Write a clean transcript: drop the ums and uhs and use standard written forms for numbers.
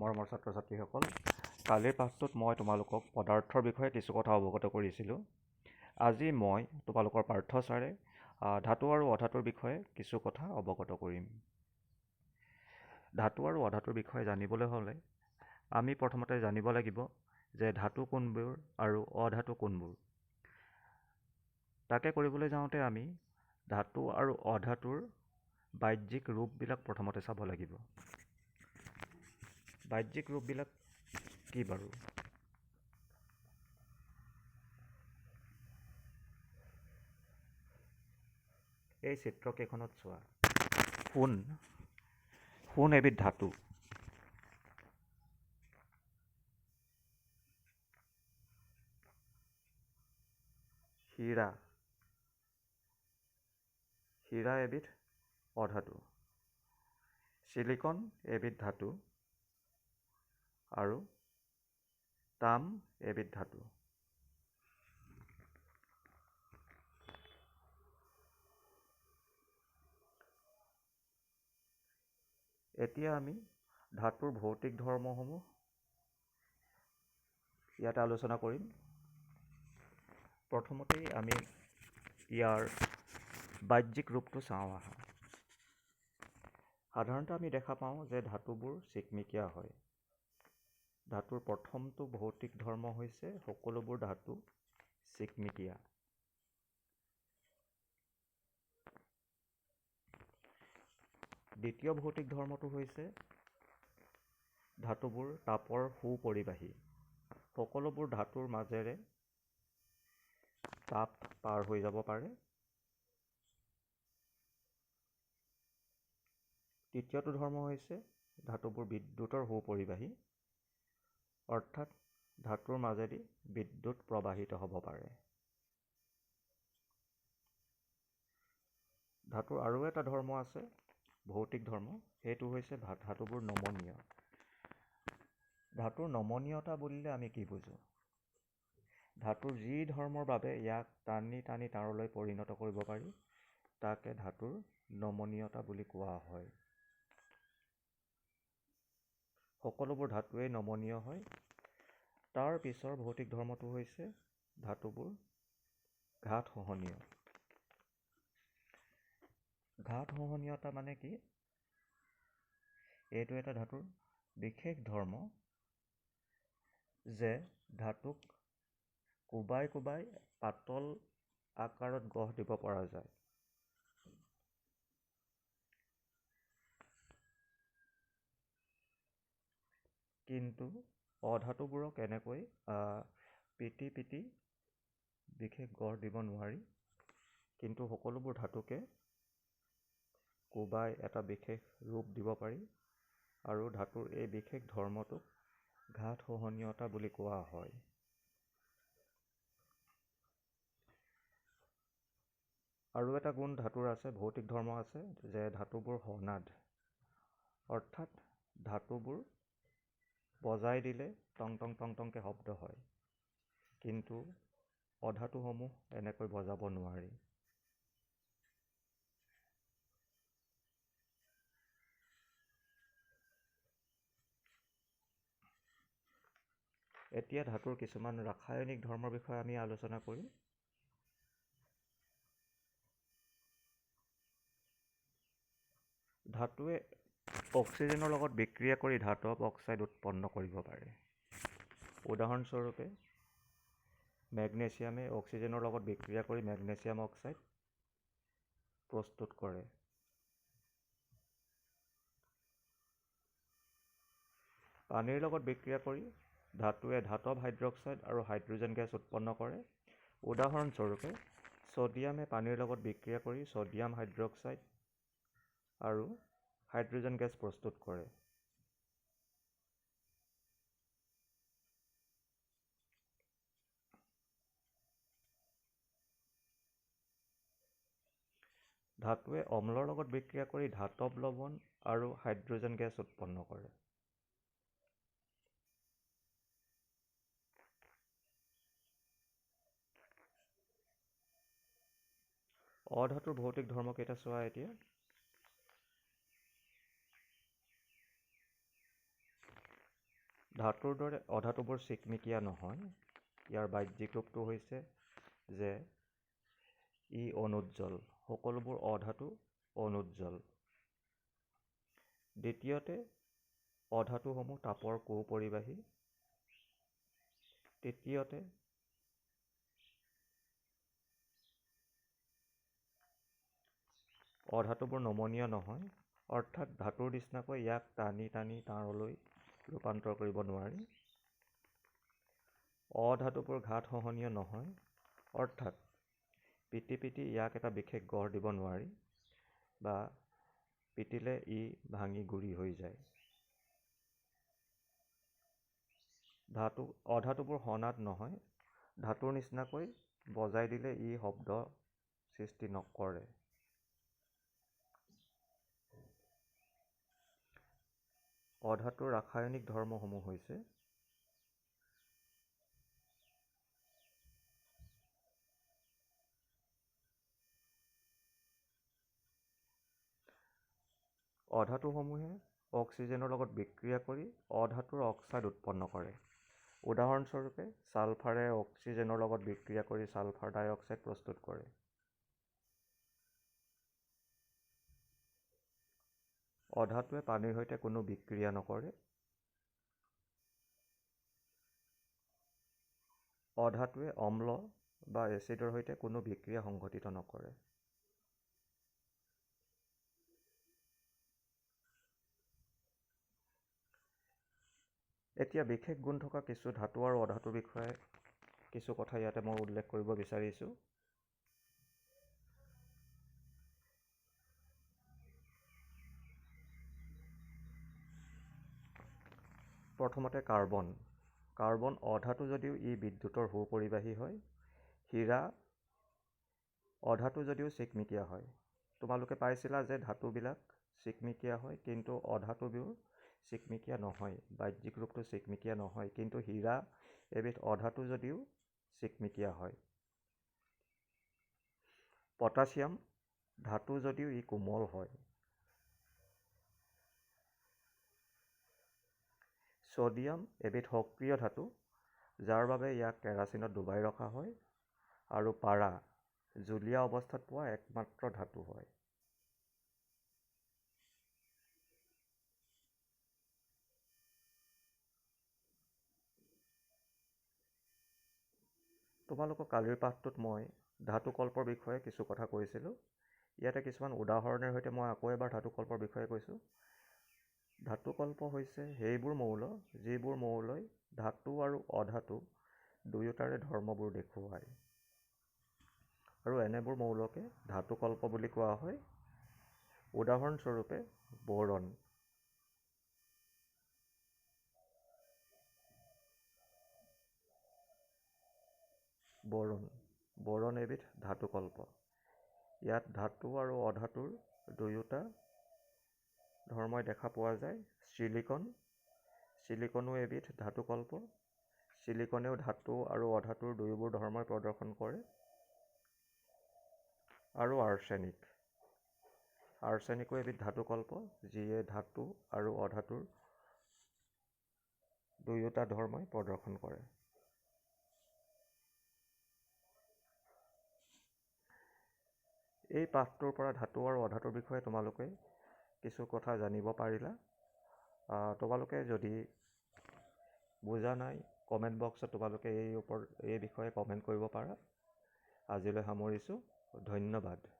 মৰমৰ ছাত্ৰ ছাত্ৰীসকল, কালিৰ পাঠটোত মই তোমালোকক পদাৰ্থৰ বিষয়ে কিছু কথা অৱগত কৰিছিলোঁ। আজি মই তোমালোকৰ পাৰ্থ ছাৰে ধাতু আৰু অধাতুৰ বিষয়ে কিছু কথা অৱগত কৰিম। ধাতু আৰু অধাতুৰ বিষয়ে জানিবলৈ হ'লে আমি প্ৰথমতে জানিব লাগিব যে ধাতু কোনবোৰ আৰু অধাতু কোনবোৰ। তাকে কৰিবলৈ যাওঁতে আমি ধাতু আৰু অধাতুৰ বাহ্যিক ৰূপবিলাক প্ৰথমতে চাব লাগিব। বাহ্যিক ৰূপবিলাক কি বাৰু? এই চিত্ৰকেইখনত চোৱা। সোণ এবিধ ধাতু। হীৰা এবিধ অধাতু। ছিলিকন এবিধ ধাতু আৰু তাম এবিধ ধাতু। এতিয়া আমি ধাতুৰ ভৌতিক ধৰ্মসমূহ ইয়াতে আলোচনা কৰিম। প্ৰথমতেই আমি ইয়াৰ বাহ্যিক ৰূপটো চাওঁ আহা। সাধাৰণতে আমি দেখা পাওঁ যে ধাতুবোৰ চিকমিকিয়া হয়। ধাতুৰ প্ৰথমটো ভৌতিক ধৰ্ম হৈছে সকলোবোৰ ধাতু চিকমিকিয়া। দ্বিতীয় ভৌতিক ধৰ্মটো হৈছে ধাতুবোৰ তাপৰ সুপৰিবাহী। সকলোবোৰ ধাতুৰ মাজেৰে তাপ পাৰ হৈ যাব পাৰে। তৃতীয়টো ধৰ্ম হৈছে ধাতুবোৰ বিদ্যুতৰ সুপৰিবাহী, অৰ্থাৎ ধাতুৰ মাজেদি বিদ্যুৎ প্ৰবাহিত হ'ব পাৰে। ধাতুৰ আৰু এটা ধৰ্ম আছে, ভৌতিক ধৰ্ম, সেইটো হৈছে ধাতুবোৰ নমনীয়। ধাতুৰ নমনীয়তা বুলিলে আমি কি বুজো? ধাতুৰ যি ধৰ্মৰ বাবে ইয়াক টানি টানি তাৰলৈ পৰিণত কৰিব পাৰি, তাকে ধাতুৰ নমনীয়তা বুলি কোৱা হয়। সকলোবোৰ ধাতুৱেই নমনীয় হয়। তাৰ পিছৰ ভৌতিক ধৰ্মটো হৈছে ধাতুবোৰ ঘাত সহনীয়। ঘাত সহনীয়তা মানে কি? এইটো এটা ধাতুৰ বিশেষ ধৰ্ম যে ধাতুক কোবাই কোবাই পাতল আকাৰত গঢ় দিব পৰা যায়। কিন্তু অধাতুবোৰক এনেকৈ পিটি পিটি বিশেষ গঢ় দিব নোৱাৰি। কিন্তু সকলোবোৰ ধাতুকে কোবাই এটা বিশেষ ৰূপ দিব পাৰি আৰু ধাতুৰ এই বিশেষ ধৰ্মটোক ঘাত সহনীয়তা বুলি কোৱা হয়। আৰু এটা গুণ ধাতুৰ আছে, ভৌতিক ধৰ্ম আছে, যে ধাতুবোৰ সনাদ, অৰ্থাৎ ধাতুবোৰ বজাই দিলে টং টং টং টংকে শব্দ হয়। কিন্তু অধাতুসমূহ এনেকৈ বজাব নোৱাৰি। এতিয়া ধাতুৰ কিছুমান ৰাসায়নিক ধৰ্মৰ বিষয়ে আমি আলোচনা কৰিম। ধাতুৱে অক্সিজেনৰ লগত বিক্ৰিয়া কৰি ধাতৱ অক্সাইড উৎপন্ন কৰিব পাৰে। উদাহৰণস্বৰূপে মেগনেছিয়ামে অক্সিজেনৰ লগত বিক্ৰিয়া কৰি মেগনেছিয়াম অক্সাইড প্ৰস্তুত কৰে। পানীৰ লগত বিক্ৰিয়া কৰি ধাতুৱে ধাতৱ হাইড্ৰক্সাইড আৰু হাইড্ৰজেন গেছ উৎপন্ন কৰে। উদাহৰণস্বৰূপে ছ'ডিয়ামে পানীৰ লগত বিক্ৰিয়া কৰি ছ'ডিয়াম হাইড্ৰক্সাইড আৰু হাইড্ৰজেন গেছ প্ৰস্তুত কৰে। ধাতুৱে অম্লৰ লগত বিক্ৰিয়া কৰি ধাতৱ লৱণ আৰু হাইড্ৰজেন গেছ উৎপন্ন কৰে। অধাতুৰ ভৌতিক ধৰ্মকেইটা চোৱা এতিয়া। ধাতুৰ দৰে অধাতুবোৰ চিকমিকিয়া নহয়। ইয়াৰ বাহ্যিক ৰূপটো হৈছে যে ই অনুজ্জ্বল। সকলোবোৰ অধাতু অনুজ্জ্বল। দ্বিতীয়তে, অধাতুসমূহ তাপৰ কুপৰিবাহী। তৃতীয়তে, অধাতুবোৰ নমনীয় নহয়, অৰ্থাৎ ধাতুৰ নিচিনাকৈ ইয়াক টানি টানি তাঁৰলৈ ৰূপান্তৰ কৰিব নোৱাৰি। অধাতুবোৰ ঘাত সহনীয় নহয়, অৰ্থাৎ পিটি পিটি ইয়াক এটা বিশেষ গঢ় দিব নোৱাৰি বা পিটিলে ই ভাঙি গুৰি হৈ যায়। অধাতুবোৰ সনাদ নহয়, ধাতুৰ নিচিনাকৈ বজাই দিলে ই শব্দ সৃষ্টি নকৰে। অধাতুৰ ৰাসায়নিক ধৰ্মসমূহ হৈছে অধাতুসমূহে অক্সিজেনৰ লগত বিক্ৰিয়া কৰি অধাতুৰ অক্সাইড উৎপন্ন কৰে। উদাহৰণস্বৰূপে, ছালফাৰে অক্সিজেনৰ লগত বিক্ৰিয়া কৰি ছালফাৰ ডাই অক্সাইড প্ৰস্তুত কৰে। অধাতুৱে পানীৰ সৈতে কোনো বিক্ৰিয়া নকৰে। অধাতুৱে অম্ল বা এচিডৰ সৈতে কোনো বিক্ৰিয়া সংঘটিত নকৰে। এতিয়া বিশেষ গুণ থকা কিছু ধাতু আৰু অধাতুৰ বিষয়ে কিছু কথা ইয়াতে মই উল্লেখ কৰিব বিচাৰিছোঁ। প্ৰথমতে কাৰ্বন। কাৰ্বন অধাতু যদিও ই বিদ্যুতৰ সুপৰিবাহী হয়। হীৰা অধাতু যদিও চিকমিকিয়া হয়। তোমালোকে পাইছিলা যে ধাতুবিলাক চিকমিকিয়া হয়, কিন্তু অধাতুবোৰ চিকমিকিয়া নহয়। বাহ্যিক ৰূপটো চিকমিকিয়া নহয়, কিন্তু হীৰা এবিধ অধাতু যদিও চিকমিকিয়া হয়। পটাছিয়াম ধাতু যদিও ই কোমল হয়। ছ'ডিয়াম এবিধ সক্ৰিয় ধাতু, যাৰ বাবে ইয়াক কেৰাচিনত ডুবাই ৰখা হয়। আৰু পাৰা জুলীয়া অৱস্থাত পোৱা একমাত্ৰ ধাতু হয়। তোমালোকক কালিৰ পাঠটোত মই ধাতুকল্পৰ বিষয়ে কিছু কথা কৈছিলোঁ। ইয়াতে কিছুমান উদাহৰণৰ সৈতে মই আকৌ এবাৰ ধাতুকল্পৰ বিষয়ে কৈছোঁ। ধাতুকল্প হৈছে সেইবোৰ মৌল যিবোৰ মৌলই ধাতু আৰু অধাতু দুয়োটাৰে ধৰ্মবোৰ দেখুৱায়। আৰু এনেবোৰ মৌলকে ধাতুকল্প বুলি কোৱা হয়। উদাহৰণস্বৰূপে বোৰন। বোৰন এবিধ ধাতুকল্প। ইয়াত ধাতু আৰু অধাতুৰ দুয়োটা ধৰ্মই দেখা পোৱা যায়। চিলিকনো এবিধ ধাতুকল্প। চিলিকনেও ধাতু আৰু অধাতুৰ দুয়োবোৰ ধৰ্মই প্ৰদৰ্শন কৰে। আৰু আৰ্ছেনিকো এবিধ ধাতুকল্প, যিয়ে ধাতু আৰু অধাতুৰ দুয়োটা ধৰ্মই প্ৰদৰ্শন কৰে। এই পাঠটোৰ পৰা ধাতু আৰু অধাতুৰ বিষয়ে তোমালোকে কিছু কথা জানিব পাৰিলা। তোমালোকে যদি বুজা নাই, কমেণ্ট বক্সত তোমালোকে এই বিষয়ে কমেণ্ট কৰিব পাৰা। আজিলৈ সামৰিছোঁ। ধন্যবাদ।